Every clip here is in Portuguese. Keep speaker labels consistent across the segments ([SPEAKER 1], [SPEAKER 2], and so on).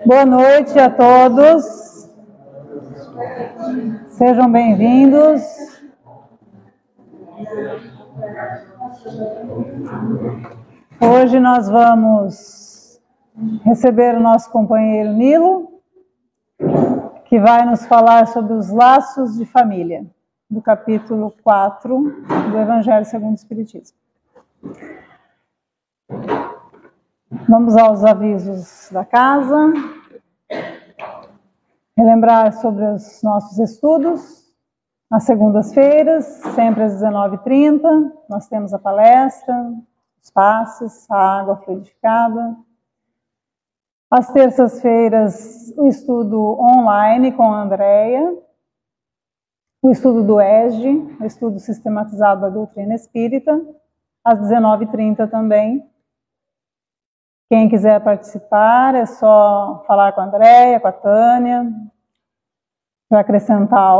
[SPEAKER 1] Boa noite a todos. Sejam bem-vindos. Hoje nós vamos receber o nosso companheiro Nilo, que vai nos falar sobre os laços de família, do capítulo 4 do Evangelho segundo o Espiritismo. Vamos aos avisos da casa. Relembrar sobre os nossos estudos. Nas segundas-feiras, sempre às 19h30, nós temos a palestra, os passes, a água fluidificada. Às terças-feiras, o estudo online com a Andréia, o estudo do ESG, o estudo sistematizado da doutrina espírita, às 19h30 também. Quem quiser participar, é só falar com a Andréia, com a Tânia, para acrescentar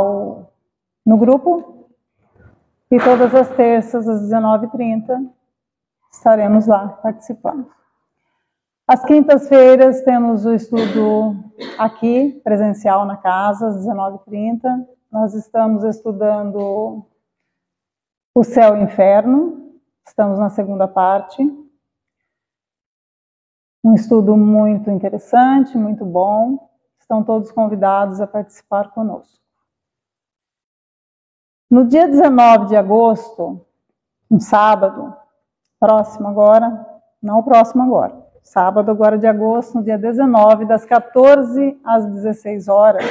[SPEAKER 1] no grupo. E todas as terças, às 19h30, estaremos lá participando. Às quintas-feiras, temos o estudo aqui, presencial na casa, às 19h30. Nós estamos estudando o Céu e o Inferno, estamos na segunda parte. Um estudo muito interessante, muito bom. Estão todos convidados a participar conosco. No dia 19 de agosto, um sábado, próximo agora, não o próximo agora, sábado agora de agosto, no dia 19, das 14 às 16 horas,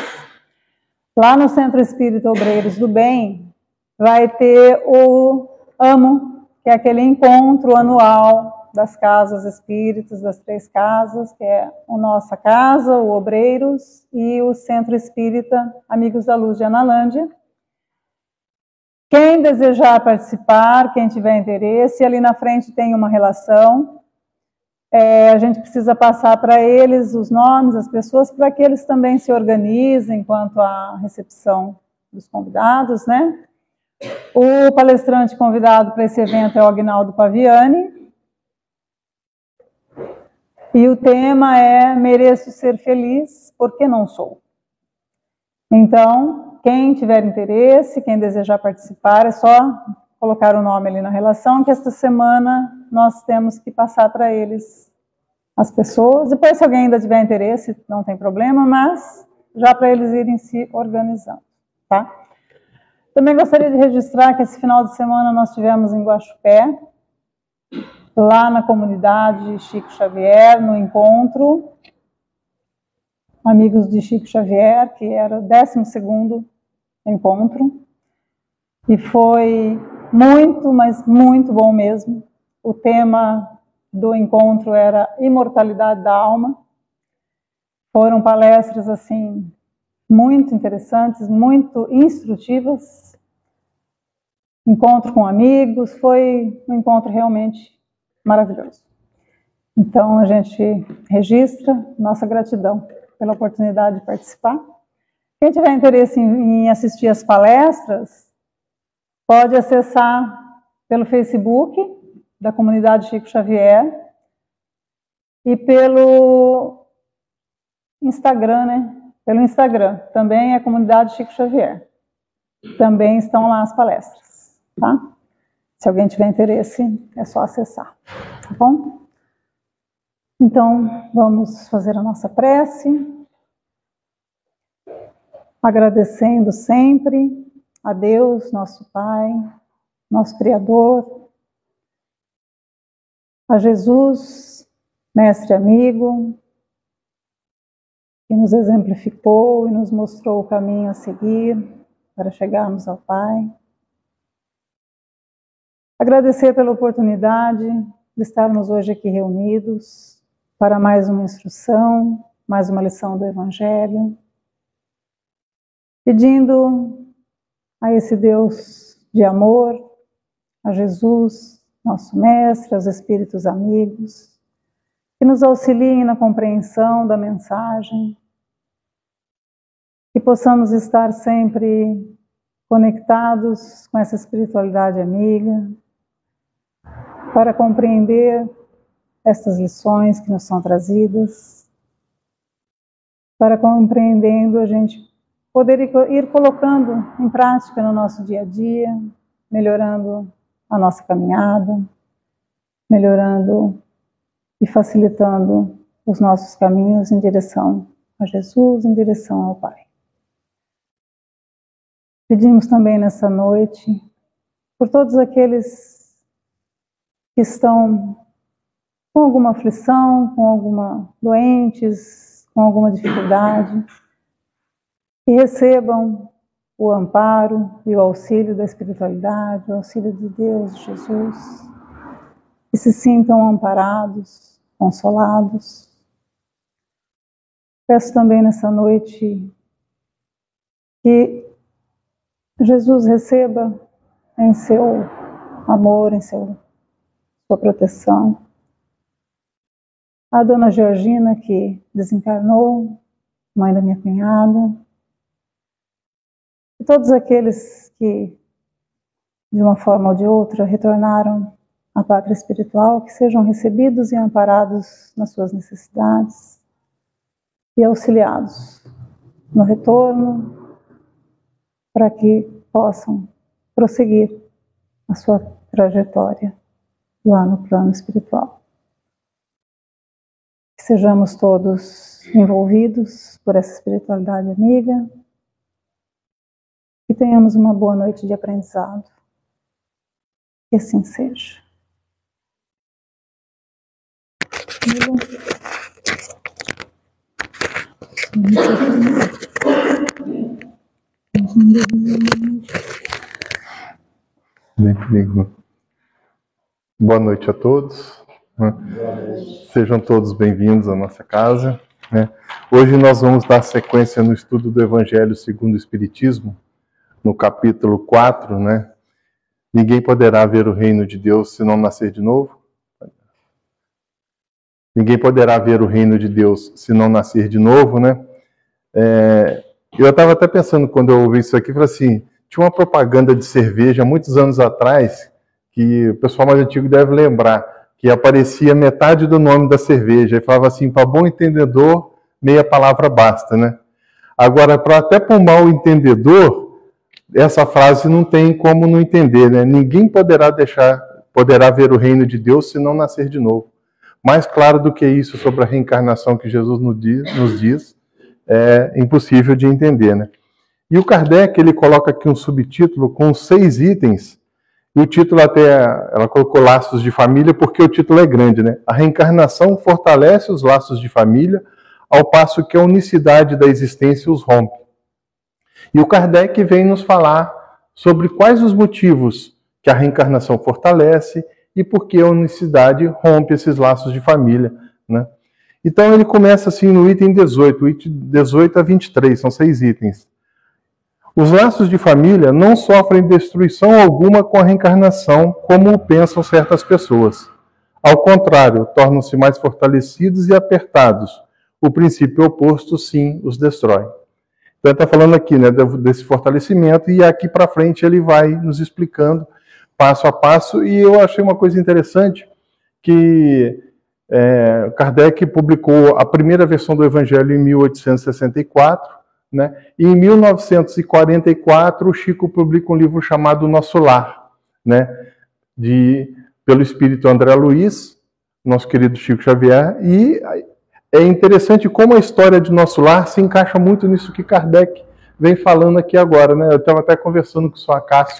[SPEAKER 1] lá no Centro Espírita Obreiros do Bem, vai ter o AMO, que é aquele encontro anual das casas espíritas, das 3 casas, que é a nossa casa, o Obreiros e o Centro Espírita Amigos da Luz de Analândia. Quem desejar participar, quem tiver interesse, ali na frente tem uma relação. A gente precisa passar para eles os nomes, as pessoas, para que eles também se organizem quanto à recepção dos convidados, né? O palestrante convidado para esse evento é o Agnaldo Paviani. E o tema é Mereço Ser Feliz, porque não sou. Então, quem tiver interesse, quem desejar participar, é só colocar o nome ali na relação, que esta semana nós temos que passar para eles as pessoas. Depois, se alguém ainda tiver interesse, não tem problema, mas já para eles irem se organizando, tá? Também gostaria de registrar que esse final de semana nós tivemos em Guaxupé, lá na comunidade Chico Xavier, no encontro, Amigos de Chico Xavier, que era o 12º encontro, e foi muito, mas muito bom mesmo. O tema do encontro era Imortalidade da Alma. Foram palestras, assim, muito interessantes, muito instrutivas. Encontro com amigos, foi um encontro realmente maravilhoso. Então, a gente registra nossa gratidão pela oportunidade de participar. Quem tiver interesse em assistir as palestras, pode acessar pelo Facebook da comunidade Chico Xavier e pelo Instagram, né? Pelo Instagram, também é a comunidade Chico Xavier. Também estão lá as palestras, tá? Se alguém tiver interesse, é só acessar, tá bom? Então, vamos fazer a nossa prece, agradecendo sempre a Deus, nosso Pai, nosso Criador, a Jesus, mestre amigo, que nos exemplificou e nos mostrou o caminho a seguir para chegarmos ao Pai. Agradecer pela oportunidade de estarmos hoje aqui reunidos para mais uma instrução, mais uma lição do Evangelho, pedindo a esse Deus de amor, a Jesus, nosso Mestre, aos Espíritos amigos, que nos auxiliem na compreensão da mensagem, que possamos estar sempre conectados com essa espiritualidade amiga, para compreender estas lições que nos são trazidas, para compreendendo a gente poder ir colocando em prática no nosso dia a dia, melhorando a nossa caminhada, melhorando e facilitando os nossos caminhos em direção a Jesus, em direção ao Pai. Pedimos também nessa noite por todos aqueles que estão com alguma aflição, com alguma doentes, com alguma dificuldade, que recebam o amparo e o auxílio da espiritualidade, o auxílio de Deus, de Jesus, que se sintam amparados, consolados. Peço também nessa noite que Jesus receba em seu amor, em sua proteção a Dona Georgina, que desencarnou, mãe da minha cunhada, e todos aqueles que, de uma forma ou de outra, retornaram à pátria espiritual, que sejam recebidos e amparados nas suas necessidades e auxiliados no retorno, para que possam prosseguir a sua trajetória lá no plano espiritual. Que sejamos todos envolvidos por essa espiritualidade amiga, que tenhamos uma boa noite de aprendizado. Que assim seja.
[SPEAKER 2] Bem comigo. Boa noite a todos. Sejam todos bem-vindos à nossa casa. Hoje nós vamos dar sequência no estudo do Evangelho segundo o Espiritismo, no capítulo 4, Ninguém poderá ver o reino de Deus se não nascer de novo. Ninguém poderá ver o reino de Deus se não nascer de novo, Eu estava até pensando, quando eu ouvi isso aqui, falei assim, tinha uma propaganda de cerveja muitos anos atrás, que o pessoal mais antigo deve lembrar, que aparecia metade do nome da cerveja, e falava assim, para bom entendedor, meia palavra basta, Agora, até para o mal entendedor, essa frase não tem como não entender, Ninguém poderá ver o reino de Deus se não nascer de novo. Mais claro do que isso sobre a reencarnação que Jesus nos diz, é impossível de entender, E o Kardec, ele coloca aqui um subtítulo com 6 itens, e o título ela colocou laços de família, porque o título é grande, A reencarnação fortalece os laços de família, ao passo que a unicidade da existência os rompe. E o Kardec vem nos falar sobre quais os motivos que a reencarnação fortalece e por que a unicidade rompe esses laços de família, Então ele começa assim no item 18, item 18 a 23, são 6 itens. Os laços de família não sofrem destruição alguma com a reencarnação, como pensam certas pessoas. Ao contrário, tornam-se mais fortalecidos e apertados. O princípio oposto, sim, os destrói. Então ele está falando aqui desse fortalecimento, e aqui para frente ele vai nos explicando passo a passo, e eu achei uma coisa interessante, que Kardec publicou a primeira versão do Evangelho em 1864, e em 1944 o Chico publica um livro chamado Nosso Lar, pelo espírito André Luiz, nosso querido Chico Xavier, e é interessante como a história de Nosso Lar se encaixa muito nisso que Kardec vem falando aqui agora, Eu estava até conversando com o Sr. Acácio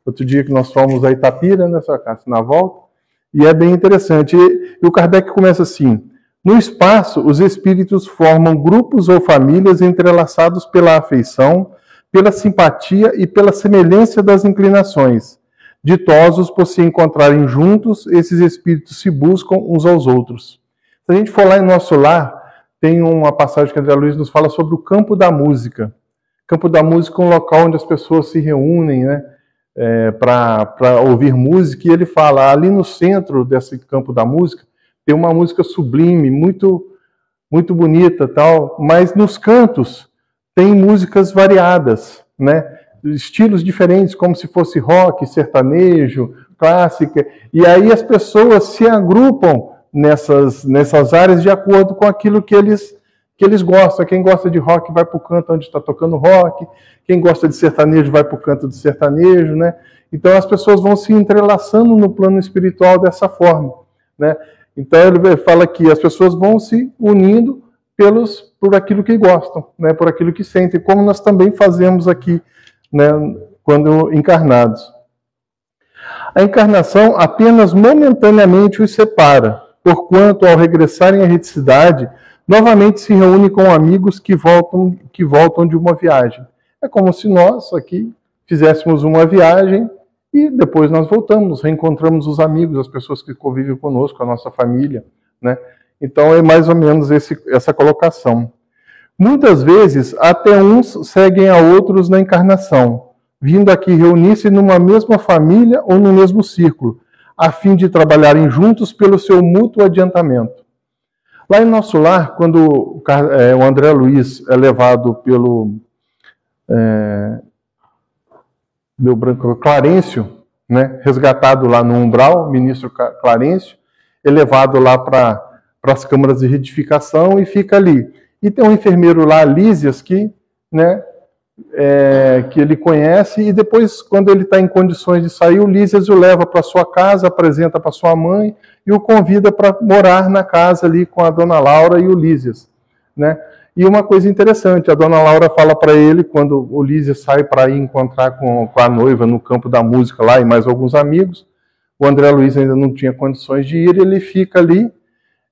[SPEAKER 2] outro dia que nós fomos a Itapira, Sr. Acácio, na volta, e é bem interessante. E o Kardec começa assim: no espaço, os espíritos formam grupos ou famílias entrelaçados pela afeição, pela simpatia e pela semelhança das inclinações. Ditosos por se encontrarem juntos, esses espíritos se buscam uns aos outros. Se a gente for lá em Nosso Lar, tem uma passagem que André Luiz nos fala sobre o campo da música. Campo da música é um local onde as pessoas se reúnem, para ouvir música, e ele fala, ali no centro desse campo da música, tem uma música sublime, muito, muito bonita, tal, mas nos cantos tem músicas variadas, estilos diferentes, como se fosse rock, sertanejo, clássica, e aí as pessoas se agrupam nessas áreas de acordo com aquilo que eles gostam. Quem gosta de rock vai para o canto onde está tocando rock, quem gosta de sertanejo vai para o canto de sertanejo, né? Então as pessoas vão se entrelaçando no plano espiritual dessa forma, né? Então ele fala que as pessoas vão se unindo por aquilo que gostam, né? Por aquilo que sentem, como nós também fazemos aqui, né? Quando encarnados. A encarnação apenas momentaneamente os separa, porquanto, ao regressarem à reticidade, novamente se reúnem com amigos que voltam de uma viagem. É como se nós aqui fizéssemos uma viagem e depois nós voltamos, reencontramos os amigos, as pessoas que convivem conosco, a nossa família, né? Então é mais ou menos essa colocação. Muitas vezes, até uns seguem a outros na encarnação, vindo aqui reunir-se numa mesma família ou no mesmo círculo, a fim de trabalharem juntos pelo seu mútuo adiantamento. Lá em nosso lar, quando o André Luiz é levado pelo meu branco Clarencio, né, resgatado lá no umbral, ministro Clarencio, é levado lá para as câmaras de retificação e fica ali. E tem um enfermeiro lá, Lísias, que, né, que ele conhece, e depois, quando ele está em condições de sair, o Lísias o leva para sua casa, apresenta para sua mãe e o convida para morar na casa ali com a dona Laura e o Lísias, né? E uma coisa interessante, a dona Laura fala para ele, quando o Lísias sai para ir encontrar com a noiva no campo da música lá e mais alguns amigos, o André Luiz ainda não tinha condições de ir, ele fica ali,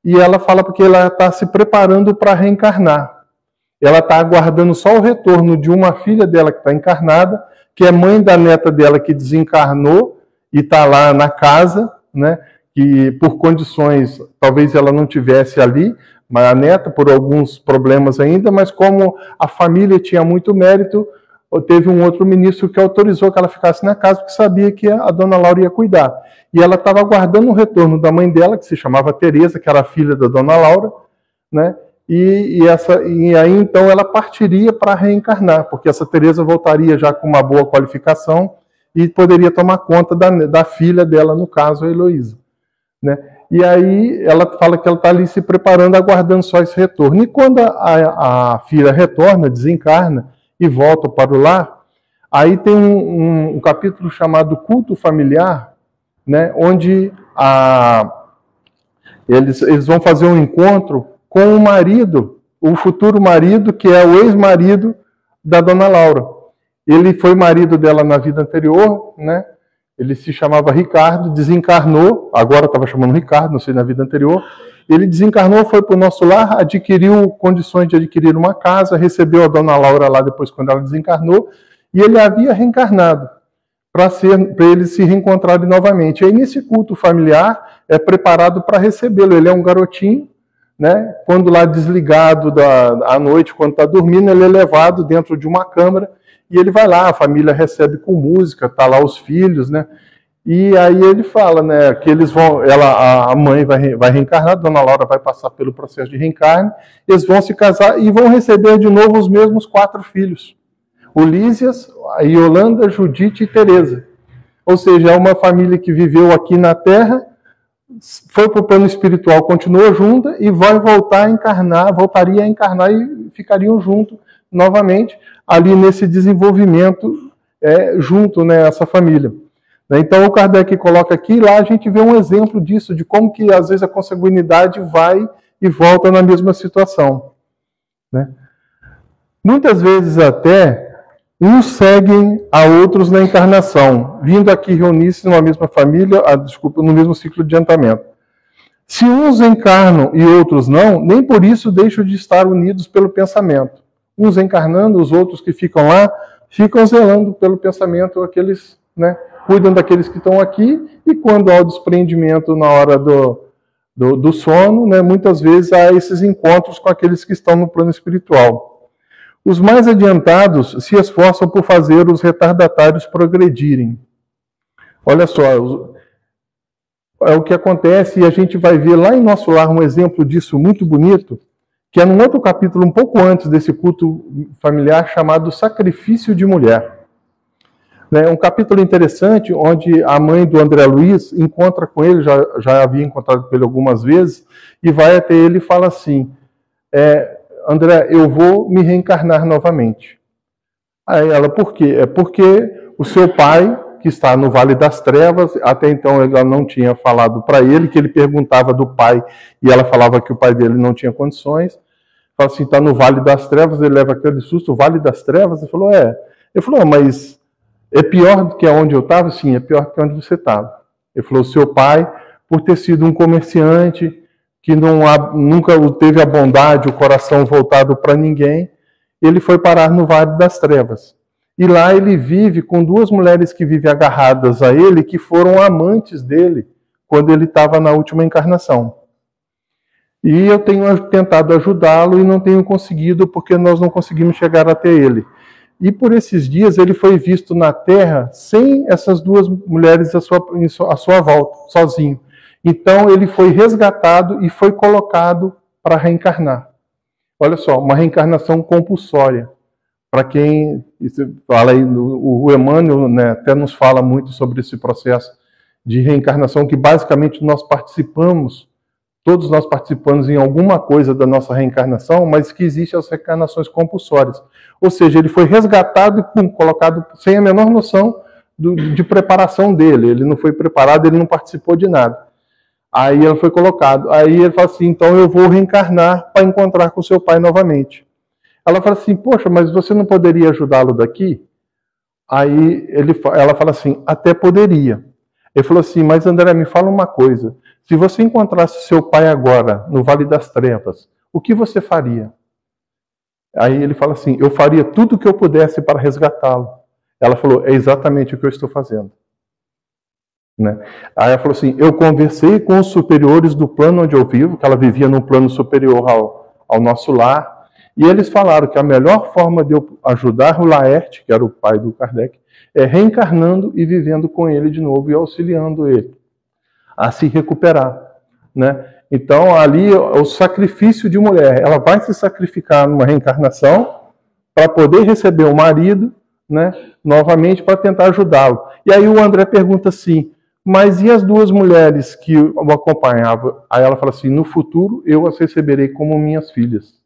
[SPEAKER 2] e ela fala porque ela está se preparando para reencarnar. Ela está aguardando só o retorno de uma filha dela que está encarnada, que é mãe da neta dela que desencarnou e está lá na casa, né? Que por condições, talvez ela não tivesse ali, mas a neta, por alguns problemas ainda, mas como a família tinha muito mérito, teve um outro ministro que autorizou que ela ficasse na casa, porque sabia que a dona Laura ia cuidar. E ela estava aguardando o retorno da mãe dela, que se chamava Teresa, que era filha da dona Laura, né? E aí então ela partiria para reencarnar, porque essa Teresa voltaria já com uma boa qualificação e poderia tomar conta da filha dela, no caso, a Heloísa, né? E aí ela fala que ela está ali se preparando, aguardando só esse retorno. E quando a filha retorna, desencarna e volta para o lar, aí tem um capítulo chamado Culto Familiar, né, onde eles vão fazer um encontro com o marido, o futuro marido, que é o ex-marido da dona Laura. Ele foi marido dela na vida anterior, né? Ele se chamava Ricardo, desencarnou, agora estava chamando Ricardo, não sei, na vida anterior. Ele desencarnou, foi para o nosso lar, adquiriu condições de adquirir uma casa, recebeu a dona Laura lá depois quando ela desencarnou, e ele havia reencarnado para eles se reencontrarem novamente. E aí nesse culto familiar é preparado para recebê-lo. Ele é um garotinho, né? Quando lá desligado à noite, quando está dormindo, ele é levado dentro de uma câmara, e ele vai lá, a família recebe com música, tá lá os filhos, né? E aí ele fala, né, que eles vão, a mãe vai reencarnar, a dona Laura vai passar pelo processo de reencarne, eles vão se casar e vão receber de novo os mesmos 4 filhos. O Lísias, a Yolanda, Judite e Teresa. Ou seja, é uma família que viveu aqui na Terra, foi para o plano espiritual, continuou junta e vai voltaria a encarnar e ficariam juntos novamente, ali nesse desenvolvimento junto, né, essa família. Então o Kardec coloca aqui, lá a gente vê um exemplo disso, de como que às vezes a consanguinidade vai e volta na mesma situação, né? Muitas vezes até uns seguem a outros na encarnação, vindo aqui reunir-se numa mesma família, no mesmo ciclo de adiantamento. Se uns encarnam e outros não, nem por isso deixam de estar unidos pelo pensamento. Uns encarnando, os outros que ficam lá, ficam zelando pelo pensamento, aqueles, né, cuidam daqueles que estão aqui, e quando há o desprendimento na hora do sono, né, muitas vezes há esses encontros com aqueles que estão no plano espiritual. Os mais adiantados se esforçam por fazer os retardatários progredirem. Olha só, é o que acontece, e a gente vai ver lá em nosso lar um exemplo disso muito bonito, que é num outro capítulo, um pouco antes desse culto familiar, chamado Sacrifício de Mulher. Né? Um capítulo interessante, onde a mãe do André Luiz encontra com ele, já havia encontrado com ele algumas vezes, e vai até ele e fala assim, André, eu vou me reencarnar novamente. Aí ela, por quê? É porque o seu pai, que está no Vale das Trevas, até então ela não tinha falado para ele, que ele perguntava do pai, e ela falava que o pai dele não tinha condições. Fala assim, está no Vale das Trevas, ele leva aquele susto, o Vale das Trevas? Ele falou, Ele falou, mas é pior do que onde eu estava? Sim, é pior do que onde você estava. Ele falou, seu pai, por ter sido um comerciante, que nunca teve a bondade, o coração voltado para ninguém, ele foi parar no Vale das Trevas. E lá ele vive com duas mulheres que vivem agarradas a ele, que foram amantes dele, quando ele estava na última encarnação. E eu tenho tentado ajudá-lo e não tenho conseguido, porque nós não conseguimos chegar até ele. E por esses dias ele foi visto na Terra sem essas duas mulheres à sua volta, sozinho. Então ele foi resgatado e foi colocado para reencarnar. Olha só, uma reencarnação compulsória. Para quem fala aí, o Emmanuel, né, até nos fala muito sobre esse processo de reencarnação, que basicamente todos nós participamos em alguma coisa da nossa reencarnação, mas que existem as reencarnações compulsórias. Ou seja, ele foi resgatado e colocado sem a menor noção de preparação dele. Ele não foi preparado, ele não participou de nada. Aí ele foi colocado. Aí ele fala assim, então eu vou reencarnar para encontrar com seu pai novamente. Ela fala assim, poxa, mas você não poderia ajudá-lo daqui? Aí ela fala assim, até poderia. Ele falou assim, mas André, me fala uma coisa. Se você encontrasse seu pai agora, no Vale das Trevas, o que você faria? Aí ele fala assim, eu faria tudo o que eu pudesse para resgatá-lo. Ela falou, é exatamente o que eu estou fazendo. Né? Aí ela falou assim, eu conversei com os superiores do plano onde eu vivo, que ela vivia num plano superior ao nosso lar, e eles falaram que a melhor forma de eu ajudar o Laerte, que era o pai do Kardec, é reencarnando e vivendo com ele de novo e auxiliando ele a se recuperar. Né? Então, ali, o sacrifício de mulher, ela vai se sacrificar numa reencarnação para poder receber o marido, né, novamente para tentar ajudá-lo. E aí o André pergunta assim, mas e as duas mulheres que o acompanhavam? Aí ela fala assim, no futuro eu as receberei como minhas filhas.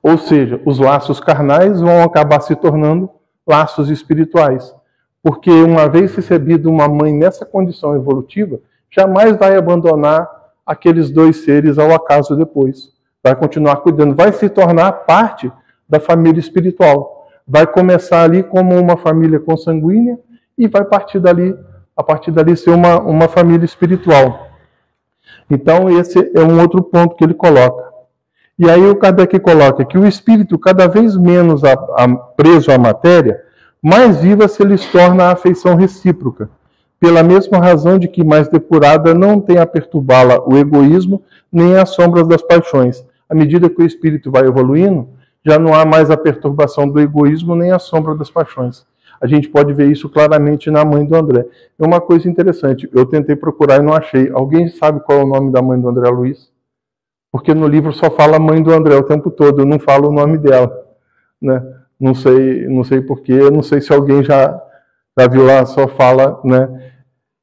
[SPEAKER 2] Ou seja, os laços carnais vão acabar se tornando laços espirituais. Porque uma vez recebida uma mãe nessa condição evolutiva, jamais vai abandonar aqueles dois seres ao acaso depois. Vai continuar cuidando, vai se tornar parte da família espiritual. Vai começar ali como uma família consanguínea e vai a partir dali ser uma família espiritual. Então esse é um outro ponto que ele coloca. E aí o Kardec coloca que o espírito, cada vez menos preso à matéria, mais viva se lhes torna a afeição recíproca, pela mesma razão de que mais depurada não tem a perturbá-la o egoísmo, nem as sombras das paixões. À medida que o espírito vai evoluindo, já não há mais a perturbação do egoísmo, nem a sombra das paixões. A gente pode ver isso claramente na mãe do André. É uma coisa interessante, eu tentei procurar e não achei. Alguém sabe qual é o nome da mãe do André Luiz? Porque no livro só fala mãe do André o tempo todo, eu não falo o nome dela. Né? Não sei porquê, não sei se alguém já viu lá, só fala, né?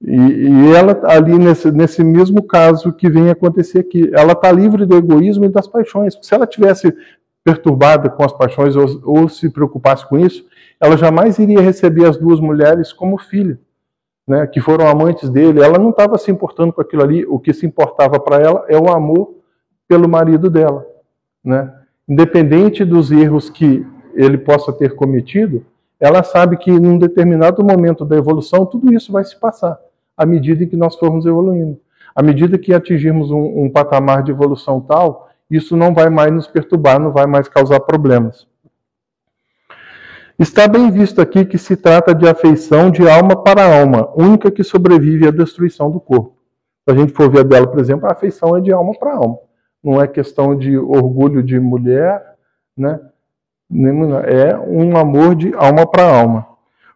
[SPEAKER 2] E ela ali nesse mesmo caso que vem acontecer aqui, ela está livre do egoísmo e das paixões. Se ela tivesse perturbada com as paixões ou se preocupasse com isso, ela jamais iria receber as duas mulheres como filha, né? Que foram amantes dele. Ela não estava se importando com aquilo ali, o que se importava para ela é o amor pelo marido dela, né? Independente dos erros que ele possa ter cometido, ela sabe que num determinado momento da evolução tudo isso vai se passar, à medida em que nós formos evoluindo. À medida que atingirmos um patamar de evolução tal, isso não vai mais nos perturbar, não vai mais causar problemas. Está bem visto aqui que se trata de afeição de alma para alma, única que sobrevive à destruição do corpo. Se a gente for ver a dela, por exemplo, a afeição é de alma para alma. Não é questão de orgulho de mulher, né? É um amor de alma para alma.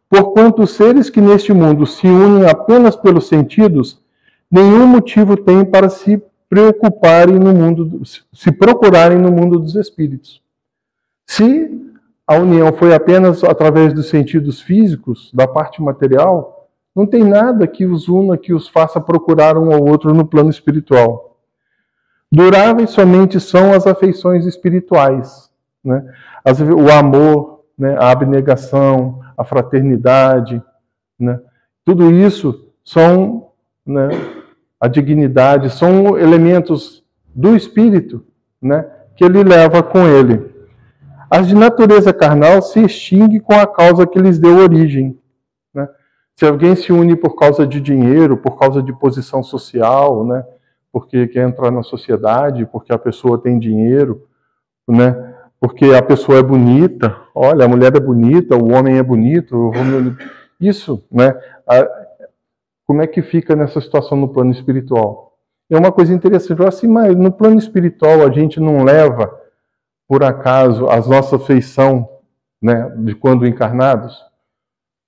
[SPEAKER 2] Porquanto os seres que neste mundo se unem apenas pelos sentidos, nenhum motivo têm para se procurarem no mundo dos espíritos. Se a união foi apenas através dos sentidos físicos, da parte material, não tem nada que os una, que os faça procurar um ao outro no plano espiritual. Duráveis somente são as afeições espirituais, né? O amor, né? A abnegação, a fraternidade, né? Tudo isso são, né? A dignidade, são elementos do espírito, né? Que ele leva com ele. As de natureza carnal se extinguem com a causa que lhes deu origem, né? Se alguém se une por causa de dinheiro, por causa de posição social, né? Porque quer entrar na sociedade, porque a pessoa tem dinheiro, né? Porque a pessoa é bonita, olha, a mulher é bonita, o homem é bonito, isso, né? Como é que fica nessa situação no plano espiritual? É uma coisa interessante, assim, mas no plano espiritual a gente não leva, por acaso, a nossa afeição, né, de quando encarnados?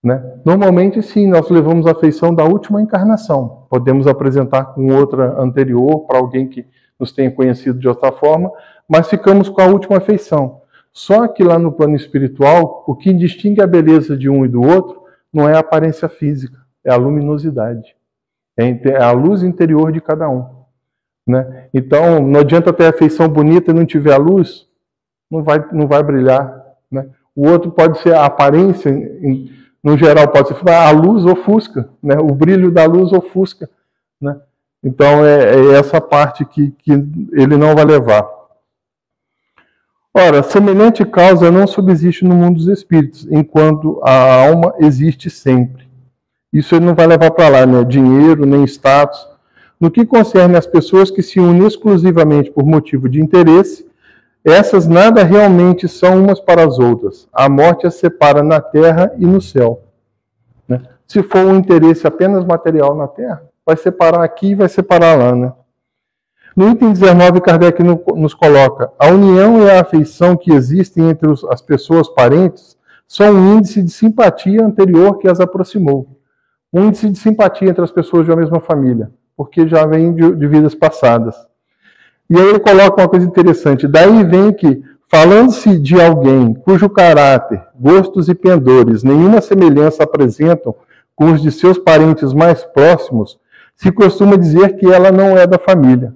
[SPEAKER 2] Né? Normalmente, sim, nós levamos a afeição da última encarnação. Podemos apresentar com outra anterior, para alguém que nos tenha conhecido de outra forma, mas ficamos com a última afeição. Só que lá no plano espiritual, o que distingue a beleza de um e do outro não é a aparência física, é a luminosidade. É a luz interior de cada um. Né? Então, não adianta ter a afeição bonita e não tiver a luz, não vai brilhar. Né? O outro pode ser a aparência, no geral pode ser a luz ofusca, né? O brilho da luz ofusca. Né? Então é essa parte que ele não vai levar. Ora, semelhante causa não subsiste no mundo dos espíritos, enquanto a alma existe sempre. Isso ele não vai levar para lá, né? Dinheiro, nem status. No que concerne às pessoas que se unem exclusivamente por motivo de interesse, essas nada realmente são umas para as outras. A morte as separa na terra e no céu. Né? Se for um interesse apenas material na terra, vai separar aqui e vai separar lá. Né? No item 19, Kardec nos coloca: a união e a afeição que existem entre as pessoas parentes são um índice de simpatia anterior que as aproximou. Um índice de simpatia entre as pessoas de uma mesma família, porque já vem de vidas passadas. E aí ele coloca uma coisa interessante. Daí vem que, falando-se de alguém cujo caráter, gostos e pendores nenhuma semelhança apresentam com os de seus parentes mais próximos, se costuma dizer que ela não é da família.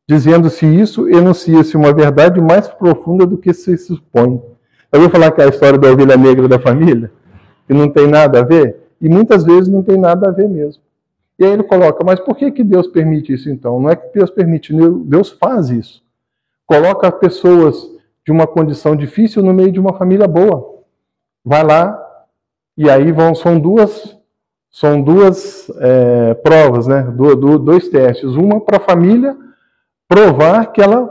[SPEAKER 2] Dizendo-se isso, enuncia-se uma verdade mais profunda do que se supõe. Eu vou falar que é a história da ovelha negra da família, que não tem nada a ver, e muitas vezes não tem nada a ver mesmo. E aí ele coloca, mas por que Deus permite isso então? Não é que Deus permite, Deus faz isso. Coloca pessoas de uma condição difícil no meio de uma família boa. Vai lá, e aí são duas provas, né? Dois testes. Uma para a família provar que ela,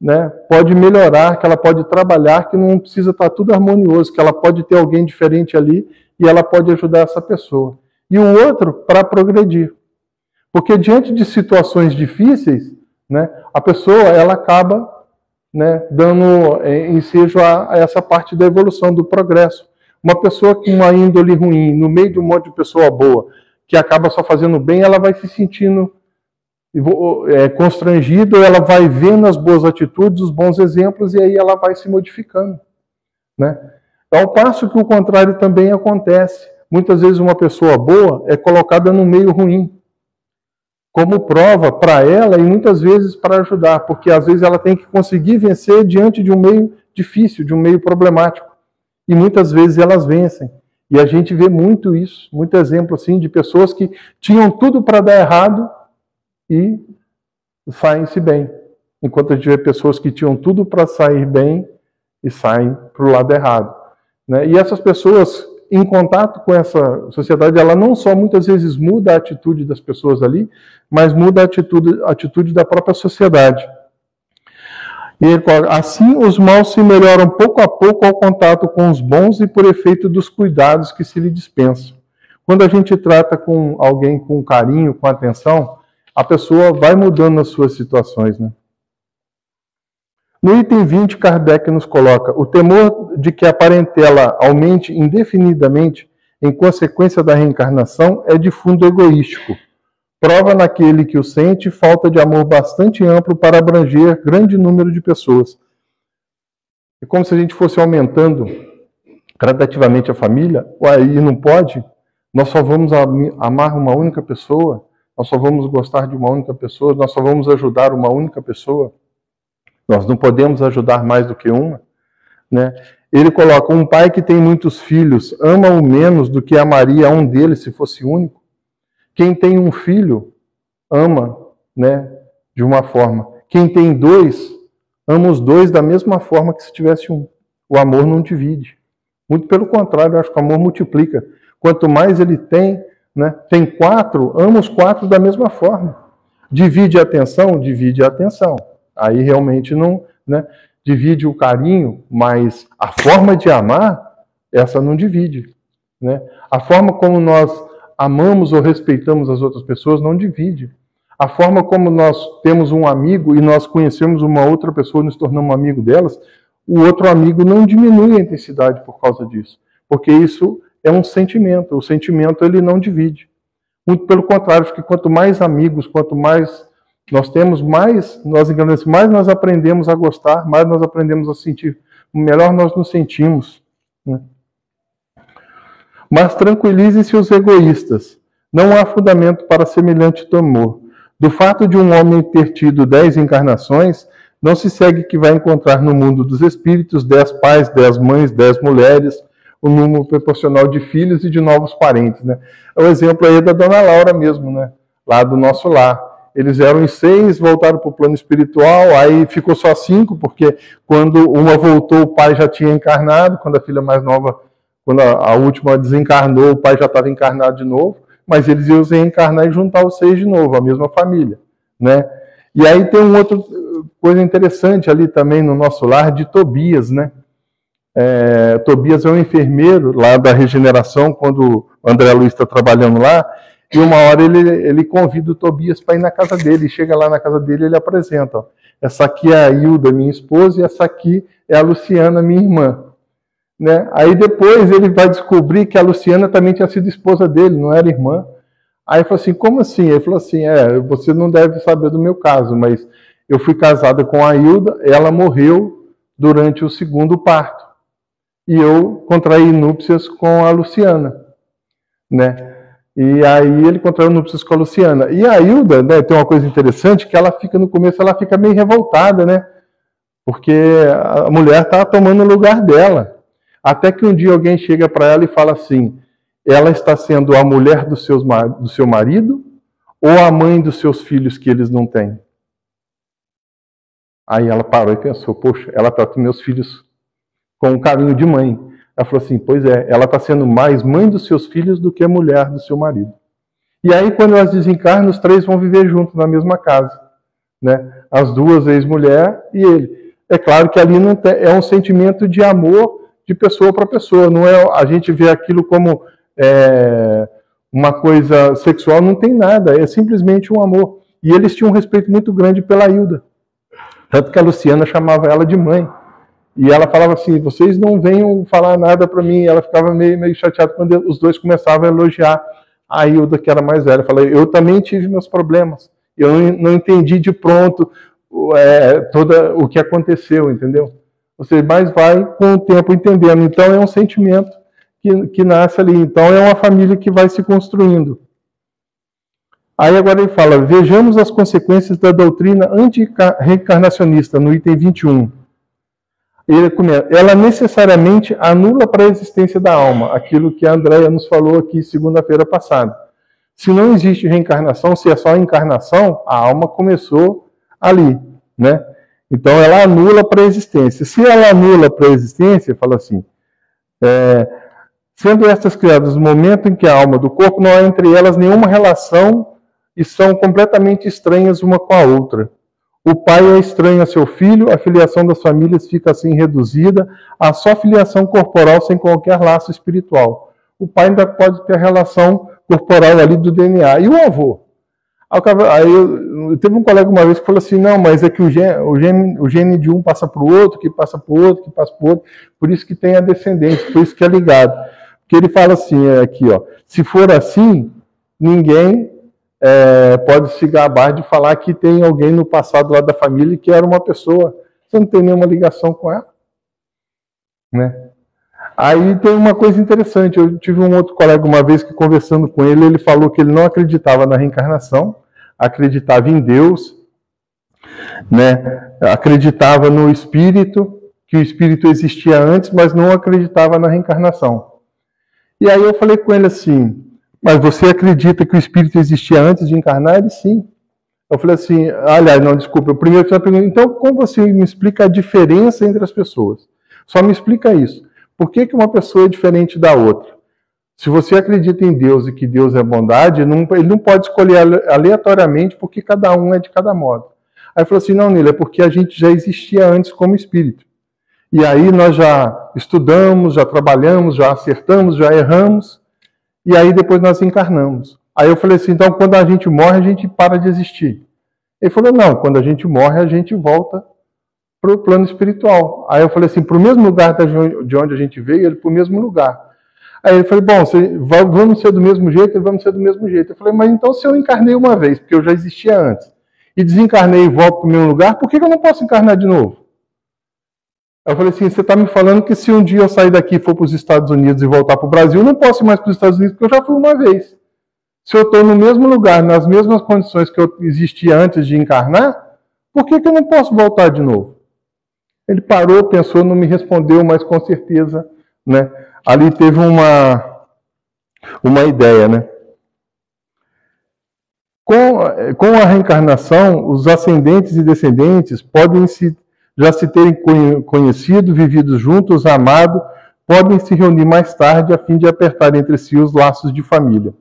[SPEAKER 2] né, pode melhorar, que ela pode trabalhar, que não precisa estar tudo harmonioso, que ela pode ter alguém diferente ali e ela pode ajudar essa pessoa. E o outro para progredir. Porque diante de situações difíceis, né, a pessoa ela acaba, né, dando ensejo a essa parte da evolução, do progresso. Uma pessoa com uma índole ruim, no meio de um monte de pessoa boa, que acaba só fazendo bem, ela vai se sentindo constrangida, ela vai vendo as boas atitudes, os bons exemplos, e aí ela vai se modificando. Né? Ao passo que o contrário também acontece. Muitas vezes uma pessoa boa é colocada no meio ruim, como prova para ela e muitas vezes para ajudar, porque às vezes ela tem que conseguir vencer diante de um meio difícil, de um meio problemático. E muitas vezes elas vencem. E a gente vê muito isso, muito exemplo assim, de pessoas que tinham tudo para dar errado e saem-se bem. Enquanto a gente vê pessoas que tinham tudo para sair bem e saem para o lado errado. Né? E essas pessoas, em contato com essa sociedade, ela não só muitas vezes muda a atitude das pessoas ali, mas muda a atitude da própria sociedade. E assim os maus se melhoram pouco a pouco ao contato com os bons e por efeito dos cuidados que se lhe dispensam. Quando a gente trata com alguém com carinho, com atenção, a pessoa vai mudando as suas situações. Né? No item 20, Kardec nos coloca: o temor de que a parentela aumente indefinidamente em consequência da reencarnação é de fundo egoístico. Prova naquele que o sente falta de amor bastante amplo para abranger grande número de pessoas. É como se a gente fosse aumentando gradativamente a família, e não pode. Nós só vamos amar uma única pessoa, nós só vamos gostar de uma única pessoa, nós só vamos ajudar uma única pessoa. Nós não podemos ajudar mais do que uma, né? Ele coloca, um pai que tem muitos filhos ama-o menos do que amaria um deles se fosse único. Quem tem um filho ama, né, de uma forma. Quem tem dois, ama os dois da mesma forma que se tivesse um. O amor não divide. Muito pelo contrário, eu acho que o amor multiplica. Quanto mais ele tem, né, tem 4, ama os 4 da mesma forma. Divide a atenção? Divide a atenção. Aí realmente não, né, divide o carinho, mas a forma de amar, essa não divide, né? A forma como nós amamos ou respeitamos as outras pessoas não divide. A forma como nós temos um amigo e nós conhecemos uma outra pessoa e nos tornamos amigo delas, o outro amigo não diminui a intensidade por causa disso, porque isso é um sentimento. O sentimento ele não divide. Muito pelo contrário, acho que quanto mais amigos, quanto mais nós temos, mais nós engrandecemos, mais nós aprendemos a gostar, mais nós aprendemos a sentir, melhor nós nos sentimos, né? Mas tranquilizem-se os egoístas. Não há fundamento para semelhante temor. Do fato de um homem ter tido 10 encarnações, não se segue que vai encontrar no mundo dos espíritos 10 pais, 10 mães, 10 mulheres, o número proporcional de filhos e de novos parentes, né? É o exemplo aí da Dona Laura mesmo, né? Lá do nosso lar. Eles eram em 6, voltaram para o plano espiritual, aí ficou só 5, porque quando uma voltou, o pai já tinha encarnado, quando a filha mais nova, quando a última desencarnou, o pai já estava encarnado de novo, mas eles iam reencarnar e juntar os 6 de novo, a mesma família, né? E aí tem uma outra coisa interessante ali também no nosso lar, de Tobias, né? Tobias é um enfermeiro lá da regeneração, quando o André Luiz está trabalhando lá, e uma hora ele convida o Tobias para ir na casa dele, e chega lá na casa dele e ele apresenta, ó, essa aqui é a Hilda, minha esposa, e essa aqui é a Luciana, minha irmã, né? Aí depois ele vai descobrir que a Luciana também tinha sido esposa dele, não era irmã. Aí ele falou assim, como assim? Ele falou assim, você não deve saber do meu caso, mas eu fui casada com a Hilda, ela morreu durante o 2º parto, e eu contraí núpcias com a Luciana, né? E aí ele contraiu núpcias com a Luciana. E a Hilda, né, tem uma coisa interessante, que ela fica, no começo, ela fica meio revoltada, né? Porque a mulher está tomando o lugar dela. Até que um dia alguém chega para ela e fala assim, ela está sendo a mulher do seu marido ou a mãe dos seus filhos que eles não têm? Aí ela parou e pensou, poxa, ela trata meus filhos com um carinho de mãe. Ela falou assim, pois é, ela está sendo mais mãe dos seus filhos do que a mulher do seu marido. E aí, quando elas desencarnam, os 3 vão viver juntos na mesma casa, né? As 2, ex-mulher e ele. É claro que ali não tem, é um sentimento de amor de pessoa para pessoa, não é a gente vê aquilo como uma coisa sexual, não tem nada, é simplesmente um amor. E eles tinham um respeito muito grande pela Hilda, tanto que a Luciana chamava ela de mãe. E ela falava assim, vocês não venham falar nada para mim. Ela ficava meio chateada quando os 2 começavam a elogiar a Hilda, que era mais velha. Eu falei, eu também tive meus problemas. Eu não entendi de pronto todo o que aconteceu, entendeu? Você mais vai com o tempo entendendo. Então é um sentimento que nasce ali. Então é uma família que vai se construindo. Aí agora ele fala, vejamos as consequências da doutrina anti-reencarnacionista, no item 21. Ela necessariamente anula para a existência da alma, aquilo que a Andréia nos falou aqui segunda-feira passada. Se não existe reencarnação, se é só encarnação, a alma começou ali, né? Então ela anula para a existência. Se ela anula para a existência, fala assim, sendo estas criadas no momento em que a alma do corpo não há entre elas nenhuma relação e são completamente estranhas uma com a outra. O pai é estranho a seu filho, a filiação das famílias fica assim reduzida a só filiação corporal sem qualquer laço espiritual. O pai ainda pode ter a relação corporal ali do DNA. E o avô? Aí teve um colega uma vez que falou assim, não, mas é que o gene de um passa para o outro, que passa para o outro, que passa para o outro, por isso que tem a descendência, por isso que é ligado. Porque ele fala assim, aqui, ó, se for assim, ninguém pode se gabar de falar que tem alguém no passado lá da família que era uma pessoa. Você não tem nenhuma ligação com ela. né? Aí tem uma coisa interessante, eu tive um outro colega uma vez que conversando com ele, ele falou que ele não acreditava na reencarnação, acreditava em Deus, né? Acreditava no espírito, que o espírito existia antes, mas não acreditava na reencarnação. E aí eu falei com ele assim, mas você acredita que o espírito existia antes de encarnar? Ele, sim. Eu falei assim, aliás, não, desculpa, eu primeiro fiz a pergunta, então como você me explica a diferença entre as pessoas? Só me explica isso. Por que uma pessoa é diferente da outra? Se você acredita em Deus e que Deus é bondade, ele não pode escolher aleatoriamente porque cada um é de cada modo. Aí ele falou assim, não, Nilo, é porque a gente já existia antes como espírito. E aí nós já estudamos, já trabalhamos, já acertamos, já erramos, e aí depois nós encarnamos. Aí eu falei assim, então quando a gente morre, a gente para de existir. Ele falou, não, quando a gente morre, a gente volta para o plano espiritual. Aí eu falei assim, para o mesmo lugar de onde a gente veio, ele para o mesmo lugar. Aí ele falou, bom, vamos ser do mesmo jeito? Vamos ser do mesmo jeito. Eu falei, mas então se eu encarnei uma vez, porque eu já existia antes, e desencarnei e volto para o mesmo lugar, por que eu não posso encarnar de novo? Eu falei assim, você está me falando que se um dia eu sair daqui e for para os Estados Unidos e voltar para o Brasil, eu não posso ir mais para os Estados Unidos, porque eu já fui uma vez. Se eu estou no mesmo lugar, nas mesmas condições que eu existia antes de encarnar, por que eu não posso voltar de novo? Ele parou, pensou, não me respondeu, mas com certeza, né, ali teve uma ideia, né? Com a reencarnação, os ascendentes e descendentes podem já se terem conhecido, vivido juntos, amado, podem se reunir mais tarde a fim de apertar entre si os laços de família.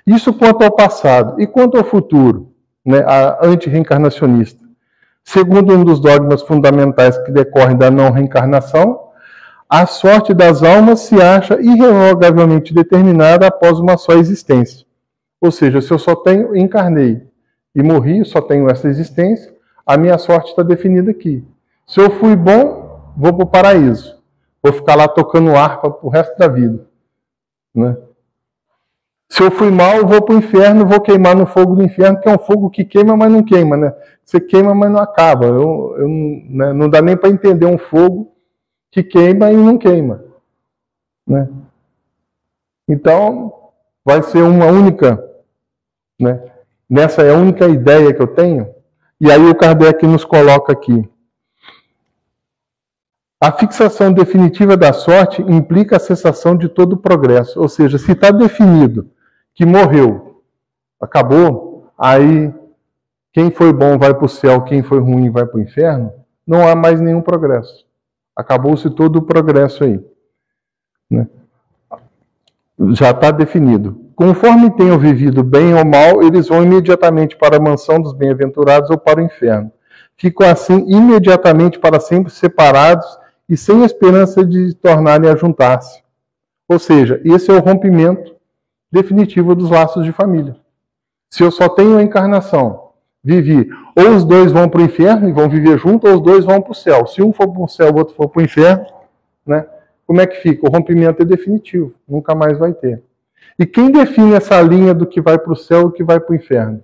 [SPEAKER 2] Isso quanto ao passado. E quanto ao futuro, né, a anti-reencarnacionista? Segundo um dos dogmas fundamentais que decorrem da não reencarnação, a sorte das almas se acha irrevogavelmente determinada após uma só existência. Ou seja, se eu só encarnei e morri, só tenho essa existência, a minha sorte está definida aqui. Se eu fui bom, vou para o paraíso. Vou ficar lá tocando harpa para o resto da vida, né? Se eu fui mal, vou para o inferno, vou queimar no fogo do inferno, que é um fogo que queima, mas não queima, né? Você queima, mas não acaba. Né? Não dá nem para entender um fogo que queima e não queima, né? Então, vai ser uma única, né? Nessa é a única ideia que eu tenho. E aí o Kardec nos coloca aqui. A fixação definitiva da sorte implica a cessação de todo o progresso. Ou seja, se está definido que morreu, acabou, aí quem foi bom vai para o céu, quem foi ruim vai para o inferno, não há mais nenhum progresso. Acabou-se todo o progresso aí, né? Já está definido. Conforme tenham vivido bem ou mal, eles vão imediatamente para a mansão dos bem-aventurados ou para o inferno. Ficam assim imediatamente para sempre separados e sem esperança de tornarem a juntar-se. Ou seja, esse é o rompimento definitivo dos laços de família. Se eu só tenho a encarnação, vivi, ou os dois vão para o inferno e vão viver juntos, ou os dois vão para o céu. Se um for para o céu, o outro for para o inferno, né? Como é que fica? O rompimento é definitivo, nunca mais vai ter. E quem define essa linha do que vai para o céu e o que vai para o inferno?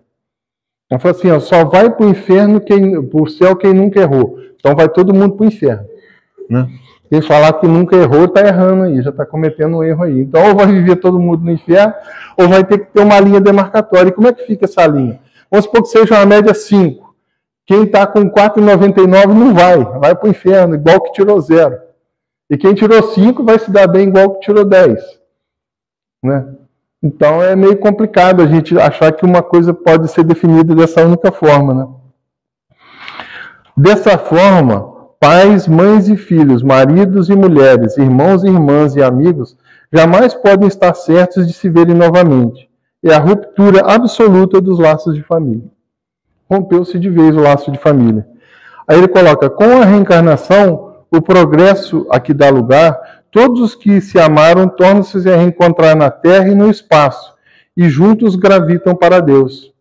[SPEAKER 2] Ela fala assim, ó, só vai para o inferno, para o céu quem nunca errou. Então vai todo mundo para o inferno, né? Quem falar que nunca errou, está errando aí, já está cometendo um erro aí. Então ou vai viver todo mundo no inferno, ou vai ter que ter uma linha demarcatória. E como é que fica essa linha? Vamos supor que seja uma média 5. Quem está com 4,99 não vai para o inferno, igual que tirou 0. E quem tirou 5 vai se dar bem igual que tirou 10. Né? Então é meio complicado a gente achar que uma coisa pode ser definida dessa única forma. Né? Dessa forma, pais, mães e filhos, maridos e mulheres, irmãos e irmãs e amigos jamais podem estar certos de se verem novamente. É a ruptura absoluta dos laços de família. Rompeu-se de vez o laço de família. Aí ele coloca, com a reencarnação, o progresso a que dá lugar, todos os que se amaram tornam-se a reencontrar na terra e no espaço, e juntos gravitam para Deus.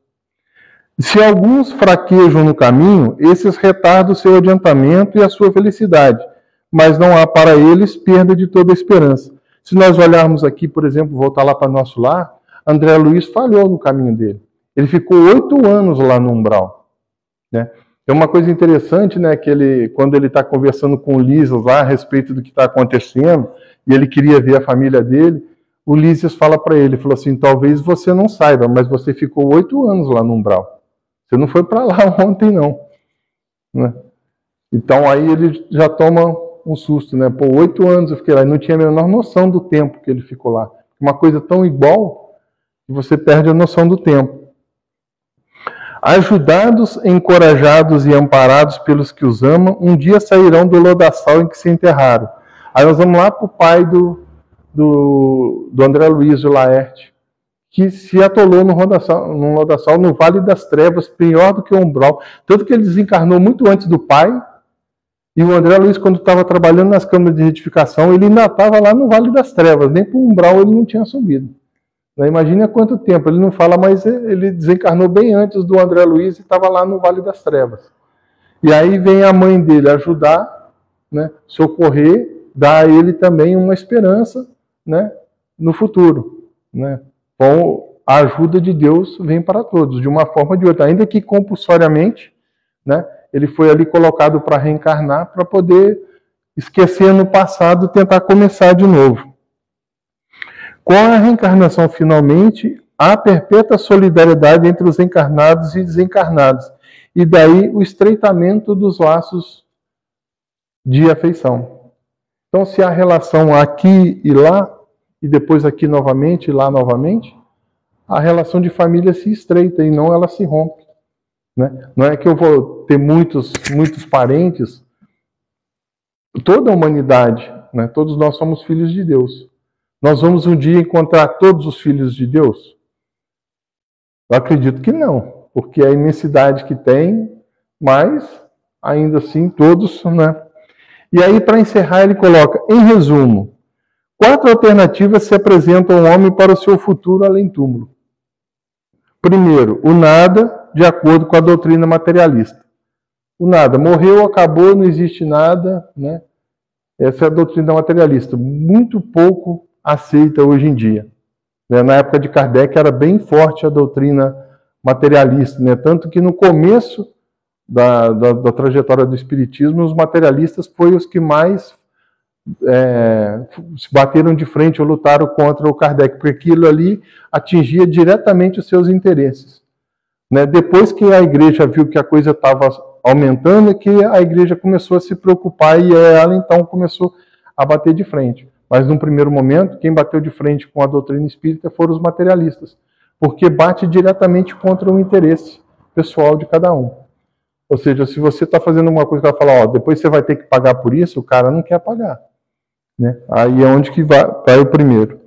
[SPEAKER 2] Se alguns fraquejam no caminho, esses retardam o seu adiantamento e a sua felicidade, mas não há para eles perda de toda a esperança. Se nós olharmos aqui, por exemplo, voltar lá para nosso lar, André Luiz falhou no caminho dele. Ele ficou 8 anos lá no umbral, né? Tem uma coisa interessante, né, que quando ele está conversando com o Lísias lá a respeito do que está acontecendo, e ele queria ver a família dele, o Lísias fala para ele, falou assim, talvez você não saiba, mas você ficou 8 anos lá no umbral. Você não foi para lá ontem, não. Né? Então aí ele já toma um susto, né? Pô, 8 anos eu fiquei lá, e não tinha a menor noção do tempo que ele ficou lá. Uma coisa tão igual que você perde a noção do tempo. Ajudados, encorajados e amparados pelos que os amam, um dia sairão do lodaçal em que se enterraram. Aí nós vamos lá para o pai do André Luiz de Laerte, que se atolou no lodaçal no Vale das Trevas, pior do que o umbral. Tanto que ele desencarnou muito antes do pai, e o André Luiz, quando estava trabalhando nas câmaras de retificação, ele ainda estava lá no Vale das Trevas, nem para o umbral ele não tinha subido. Imagine há quanto tempo, ele não fala, mas ele desencarnou bem antes do André Luiz e estava lá no Vale das Trevas. E aí vem a mãe dele ajudar, né, socorrer, dar a ele também uma esperança, né, no futuro. Né? Então, a ajuda de Deus vem para todos, de uma forma ou de outra. Ainda que compulsoriamente, né, ele foi ali colocado para reencarnar, para poder esquecer no passado e tentar começar de novo. Com a reencarnação, finalmente, há perpétua solidariedade entre os encarnados e desencarnados. E daí o estreitamento dos laços de afeição. Então, se há relação aqui e lá, e depois aqui novamente e lá novamente, a relação de família se estreita e não ela se rompe. Né? Não é que eu vou ter muitos parentes. Toda a humanidade, né? Todos nós somos filhos de Deus. Nós vamos um dia encontrar todos os filhos de Deus? Eu acredito que não, porque a imensidade que tem, mas ainda assim todos, né? E aí, para encerrar, ele coloca, em resumo, 4 alternativas se apresentam ao homem para o seu futuro além-túmulo. Primeiro, o nada, de acordo com a doutrina materialista. O nada, morreu, acabou, não existe nada, né? Essa é a doutrina materialista, muito pouco aceita hoje em dia. Na época de Kardec era bem forte a doutrina materialista, né? Tanto que no começo da trajetória do Espiritismo, os materialistas foram os que mais se bateram de frente ou lutaram contra o Kardec, porque aquilo ali atingia diretamente os seus interesses. Né? Depois que a igreja viu que a coisa estava aumentando, é que a igreja começou a se preocupar e ela então começou a bater de frente. Mas, num primeiro momento, quem bateu de frente com a doutrina espírita foram os materialistas, porque bate diretamente contra o interesse pessoal de cada um. Ou seja, se você está fazendo uma coisa que vai falar, depois você vai ter que pagar por isso, o cara não quer pagar. Né? Aí é onde que vai o primeiro.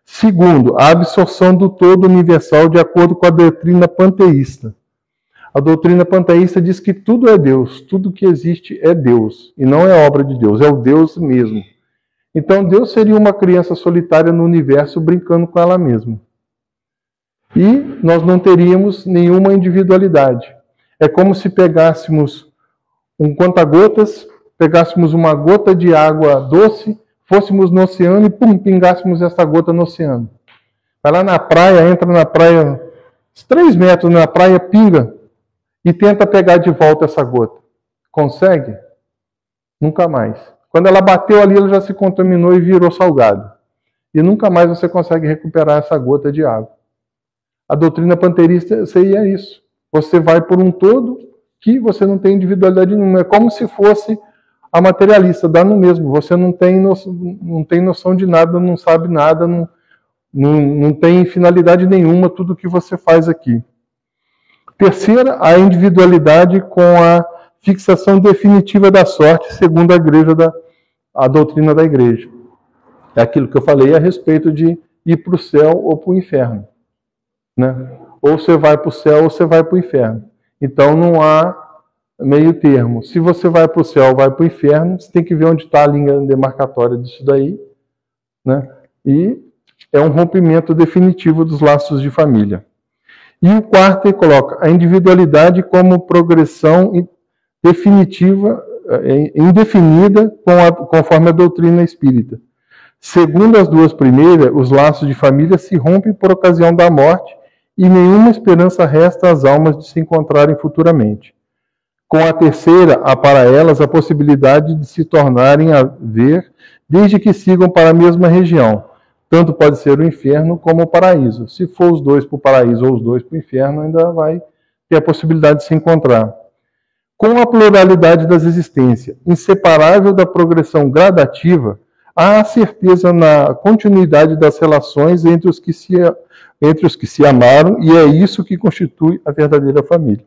[SPEAKER 2] Segundo, a absorção do todo universal de acordo com a doutrina panteísta. A doutrina panteísta diz que tudo é Deus, tudo que existe é Deus, e não é obra de Deus, é o Deus mesmo. Então Deus seria uma criança solitária no universo brincando com ela mesma. E nós não teríamos nenhuma individualidade. É como se pegássemos um conta-gotas, pegássemos uma gota de água doce, fôssemos no oceano e pingássemos essa gota no oceano. Vai lá na praia, entra na praia, uns 3 metros na praia, pinga, e tenta pegar de volta essa gota. Consegue? Nunca mais. Quando ela bateu ali, ela já se contaminou e virou salgado. E nunca mais você consegue recuperar essa gota de água. A doutrina panteísta seria isso. Você vai por um todo que você não tem individualidade nenhuma. É como se fosse a materialista, dá no mesmo. Você não tem noção de nada, não sabe nada, não tem finalidade nenhuma tudo que você faz aqui. Terceira, a individualidade com a fixação definitiva da sorte, segundo a doutrina da igreja. É aquilo que eu falei a respeito de ir para o céu ou para o inferno. Né? Ou você vai para o céu ou você vai para o inferno. Então não há meio termo. Se você vai para o céu ou vai para o inferno, você tem que ver onde está a linha demarcatória disso daí. Né? E é um rompimento definitivo dos laços de família. E o quarto, ele coloca a individualidade como progressão definitiva, indefinida, conforme a doutrina espírita. Segundo as duas primeiras, os laços de família se rompem por ocasião da morte e nenhuma esperança resta às almas de se encontrarem futuramente. Com a terceira, há para elas a possibilidade de se tornarem a ver, desde que sigam para a mesma região. Tanto pode ser o inferno como o paraíso. Se for os dois para o paraíso ou os dois para o inferno, ainda vai ter a possibilidade de se encontrar. Com a pluralidade das existências, inseparável da progressão gradativa, há a certeza na continuidade das relações entre os que se amaram, e é isso que constitui a verdadeira família.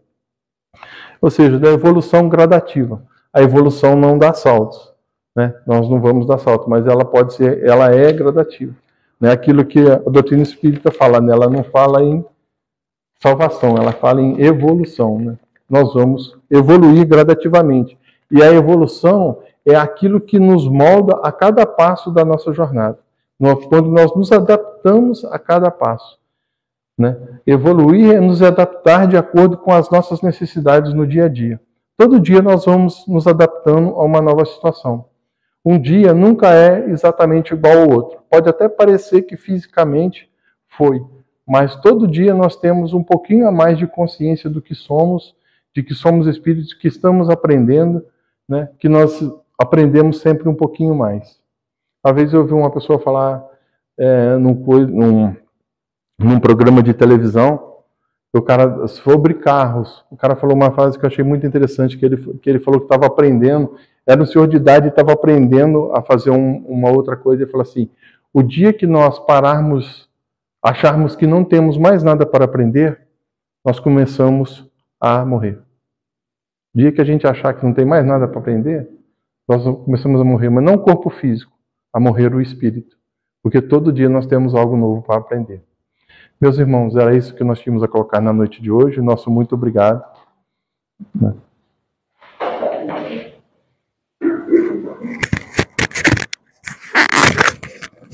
[SPEAKER 2] Ou seja, da evolução gradativa. A evolução não dá saltos, né? Nós não vamos dar salto, mas ela é gradativa. Né? Aquilo que a doutrina espírita fala, né? Ela não fala em salvação, ela fala em evolução, né? Nós vamos evoluir gradativamente. E a evolução é aquilo que nos molda a cada passo da nossa jornada. Quando nós nos adaptamos a cada passo. Né? Evoluir é nos adaptar de acordo com as nossas necessidades no dia a dia. Todo dia nós vamos nos adaptando a uma nova situação. Um dia nunca é exatamente igual ao outro. Pode até parecer que fisicamente foi, mas todo dia nós temos um pouquinho a mais de consciência do que somos, de que somos espíritos, que estamos aprendendo, né? Que nós aprendemos sempre um pouquinho mais. Uma vez eu ouvi uma pessoa falar num programa de televisão, sobre carros. O cara falou uma frase que eu achei muito interessante, que ele falou que estava aprendendo, era um senhor de idade e estava aprendendo a fazer uma outra coisa, e falou assim: o dia que nós pararmos, acharmos que não temos mais nada para aprender, nós começamos a morrer. O dia que a gente achar que não tem mais nada para aprender, nós começamos a morrer, mas não o corpo físico, a morrer o espírito. Porque todo dia nós temos algo novo para aprender. Meus irmãos, era isso que nós tínhamos a colocar na noite de hoje. Nosso muito obrigado.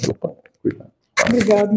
[SPEAKER 2] Opa, cuidado.
[SPEAKER 1] Obrigado,